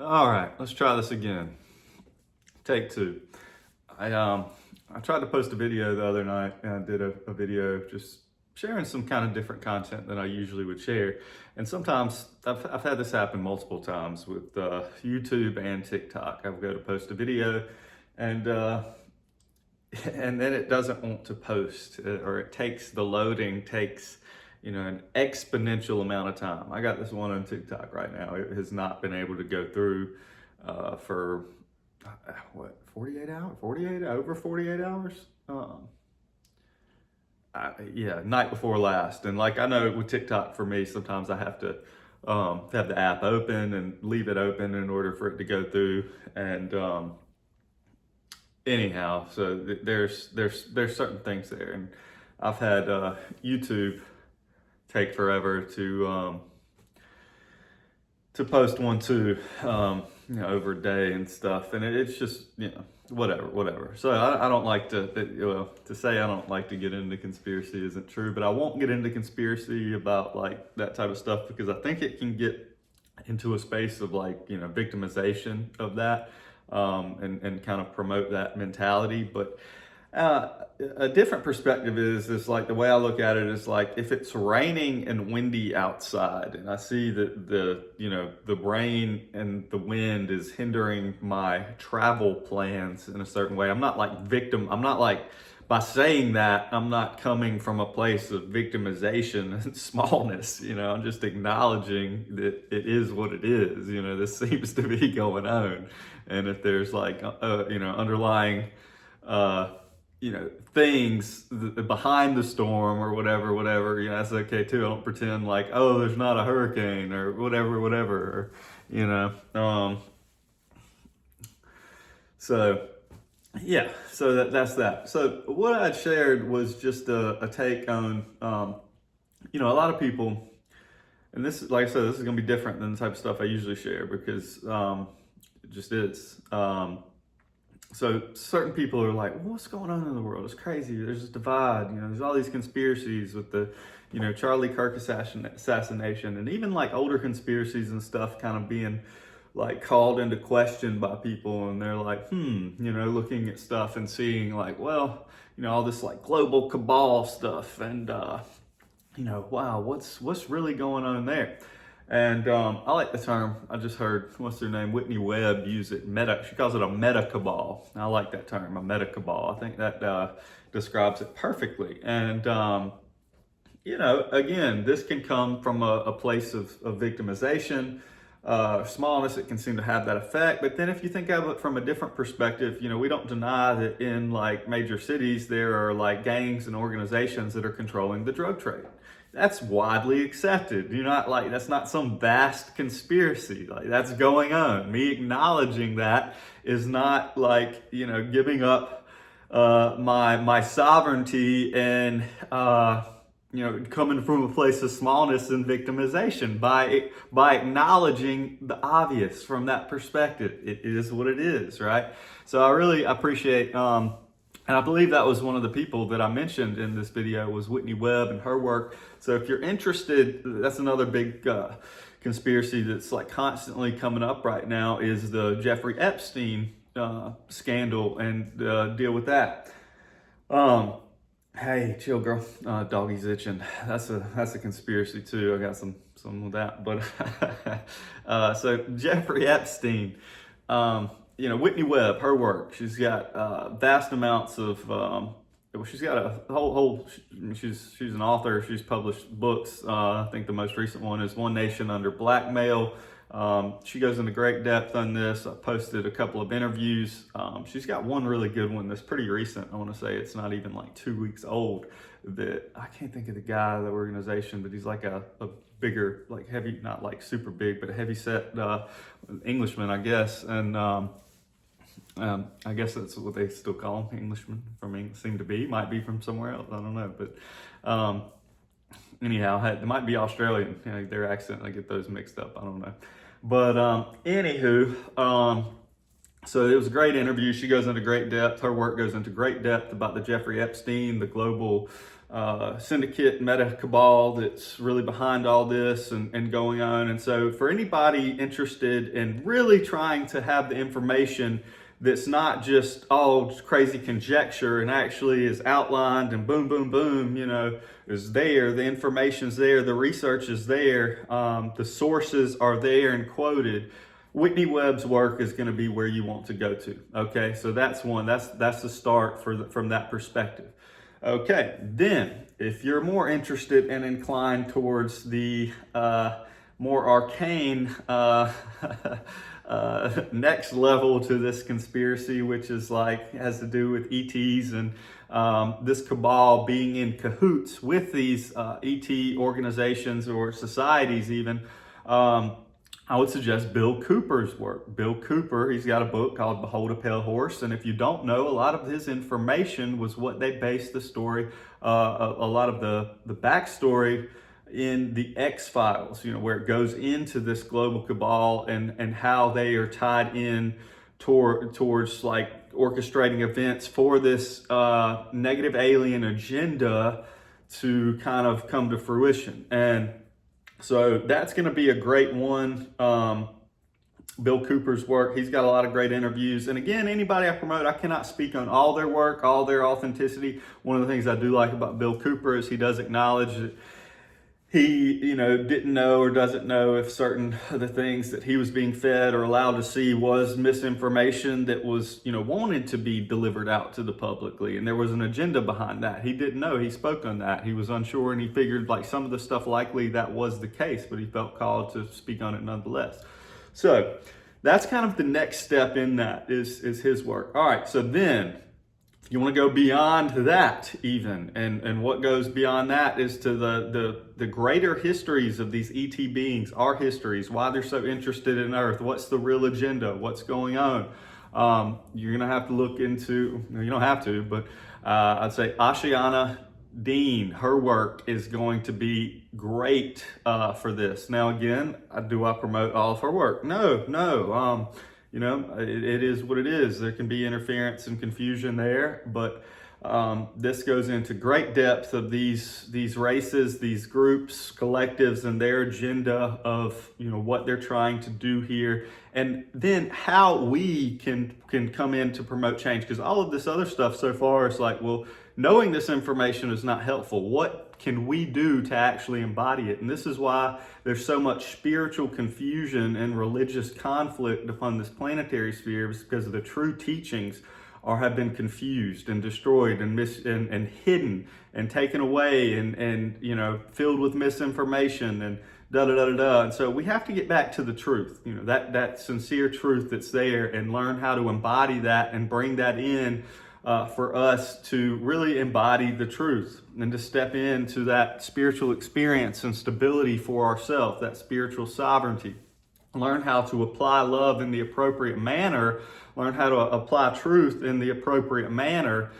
All right, let's try this again. Take two. I tried to post a video the other night, and I did a video just sharing some kind of different content than I usually would share. And sometimes I've had this happen multiple times with YouTube and TikTok. I'll go to post a video, and and then it doesn't want to post, or it takes the loading takes an exponential amount of time. I got this one on TikTok right now. It has not been able to go through for what, 48 hours, over 48 hours. Yeah, night before last. And like, I know with TikTok, for me, sometimes I have to have the app open and leave it open in order for it to go through. And anyhow, so there's certain things there. And I've had YouTube take forever to post one too, over a day and stuff, and it's just whatever. So I don't like to say I don't like to get into conspiracy isn't true, but I won't get into conspiracy about like that type of stuff because I think it can get into a space of like victimization of that, and kind of promote that mentality, but. A different perspective is like the way I look at it is like if it's raining and windy outside and I see that the rain and the wind is hindering my travel plans in a certain way. I'm not like by saying that I'm not coming from a place of victimization and smallness. I'm just acknowledging that it is what it is. This seems to be going on, and if there's like underlying things behind the storm or whatever, that's okay too. I don't pretend like, oh, there's not a hurricane or whatever, so yeah, so that's that. So what I shared was just a take on, a lot of people, and this, like I said, this is going to be different than the type of stuff I usually share because it just is. So certain people are like, well, what's going on in the world? It's crazy. There's this divide. There's all these conspiracies with the, Charlie Kirk assassination, and even like older conspiracies and stuff kind of being like called into question by people. And they're like, looking at stuff and seeing like, well, all this like global cabal stuff. And, wow, what's really going on there? And I like the term. I just heard, what's her name, Whitney Webb use it, meta. She calls it a meta cabal. I like that term, a meta cabal. I think that describes it perfectly. And, again, this can come from a place of victimization, smallness. It can seem to have that effect. But then if you think of it from a different perspective, we don't deny that in like major cities, there are like gangs and organizations that are controlling the drug trade. That's widely accepted. That's not some vast conspiracy. Like, that's going on. Me acknowledging that is not like, giving up my sovereignty and coming from a place of smallness and victimization by acknowledging the obvious from that perspective. It is what it is, right? So I really appreciate and I believe that was one of the people that I mentioned in this video was Whitney Webb and her work. So if you're interested, that's another big conspiracy that's like constantly coming up right now is the Jeffrey Epstein scandal and deal with that. Hey, chill, girl. Doggy's itching. That's a conspiracy too. I got some with that. But so Jeffrey Epstein. Whitney Webb, her work, she's got vast amounts of, she's got a whole she's an author. She's published books. I think the most recent one is One Nation Under Blackmail. She goes into great depth on this. I posted a couple of interviews. She's got one really good one that's pretty recent. I want to say it's not even like 2 weeks old. That I can't think of the guy, the organization, but he's like a bigger, like heavy, not like super big, but a heavy set Englishman, I guess. And I guess that's what they still call them, Englishmen from England, seem to be. Might be from somewhere else, I don't know. But anyhow, it might be Australian. Their accent, I get those mixed up, I don't know. But anywho, so it was a great interview. She goes into great depth. Her work goes into great depth about the Jeffrey Epstein, the global syndicate meta cabal that's really behind all this and going on. And so for anybody interested in really trying to have the information that's not just all crazy conjecture and actually is outlined and boom, boom, boom, is there, the information's there, the research is there, the sources are there and quoted, Whitney Webb's work is going to be where you want to go to. Okay, so that's one. That's the start from that perspective. Okay, then if you're more interested and inclined towards the more arcane next level to this conspiracy, which is has to do with ETs and this cabal being in cahoots with these ET organizations or societies even, I would suggest Bill Cooper's work. Bill Cooper, he's got a book called Behold a Pale Horse, and if you don't know, a lot of his information was what they based the story, a lot of the backstory in the X-Files, where it goes into this global cabal and how they are tied in towards orchestrating events for this negative alien agenda to kind of come to fruition. And so that's going to be a great one. Bill Cooper's work, he's got a lot of great interviews. And again, anybody I promote, I cannot speak on all their work, all their authenticity. One of the things I do like about Bill Cooper is he does acknowledge that he, didn't know or doesn't know if certain of the things that he was being fed or allowed to see was misinformation that was, wanted to be delivered out to the publicly. And there was an agenda behind that. He didn't know. He spoke on that. He was unsure, and he figured some of the stuff likely that was the case, but he felt called to speak on it nonetheless. So that's kind of the next step in that is his work. All right. So then, you want to go beyond that even, and what goes beyond that is to the greater histories of these ET beings, our histories, why they're so interested in Earth, what's the real agenda, what's going on. You're going to have to look into, you don't have to, but I'd say Ashayana Deane, her work is going to be great for this. Now again, do I promote all of her work? No. It is what it is. There can be interference and confusion there, but this goes into great depth of these races, these groups, collectives, and their agenda of what they're trying to do here, and then how we can come in to promote change. Because all of this other stuff so far is knowing this information is not helpful. What can we do to actually embody it? And this is why there's so much spiritual confusion and religious conflict upon this planetary sphere, is because of the true teachings have been confused and destroyed and and hidden and taken away and filled with misinformation and And so we have to get back to the truth, that sincere truth that's there, and learn how to embody that and bring that in for us to really embody the truth and to step into that spiritual experience and stability for ourselves, that spiritual sovereignty. Learn how to apply love in the appropriate manner, learn how to apply truth in the appropriate manner,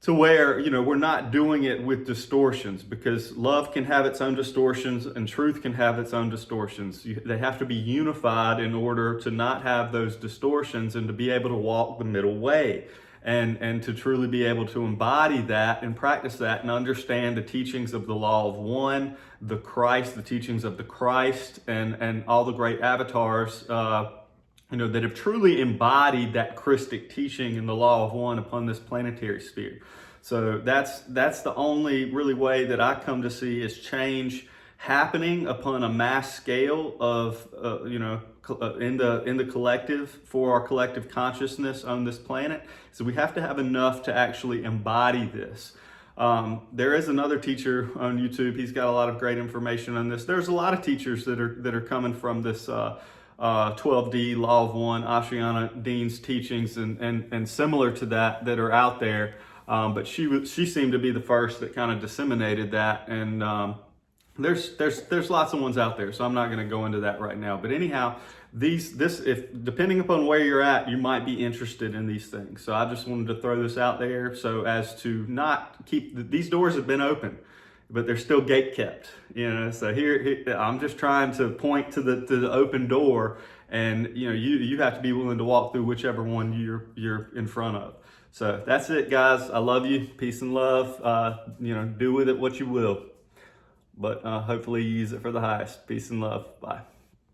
to where, we're not doing it with distortions, because love can have its own distortions and truth can have its own distortions. They have to be unified in order to not have those distortions and to be able to walk the middle way. And to truly be able to embody that and practice that and understand the teachings of the law of one, the Christ, the teachings of the Christ, and all the great avatars, that have truly embodied that Christic teaching and the law of one upon this planetary sphere. So that's the only really way that I come to see is change happening upon a mass scale of, in the collective, for our collective consciousness on this planet. So we have to have enough to actually embody this. There is another teacher on YouTube. He's got a lot of great information on this. There's a lot of teachers that are coming from this 12D Law of One, Ashayana Deane's teachings, and similar to that are out there. But she seemed to be the first that kind of disseminated that, and there's lots of ones out there, so I'm not going to go into that right now. But anyhow, if depending upon where you're at, you might be interested in these things. So I just wanted to throw this out there so as to not keep these doors have been open, but they're still gate kept. So here I'm just trying to point to the open door, and you have to be willing to walk through whichever one you're in front of. So that's it, guys. I love you. Peace and love. Do with it what you will, but hopefully you use it for the highest. Peace and love. Bye.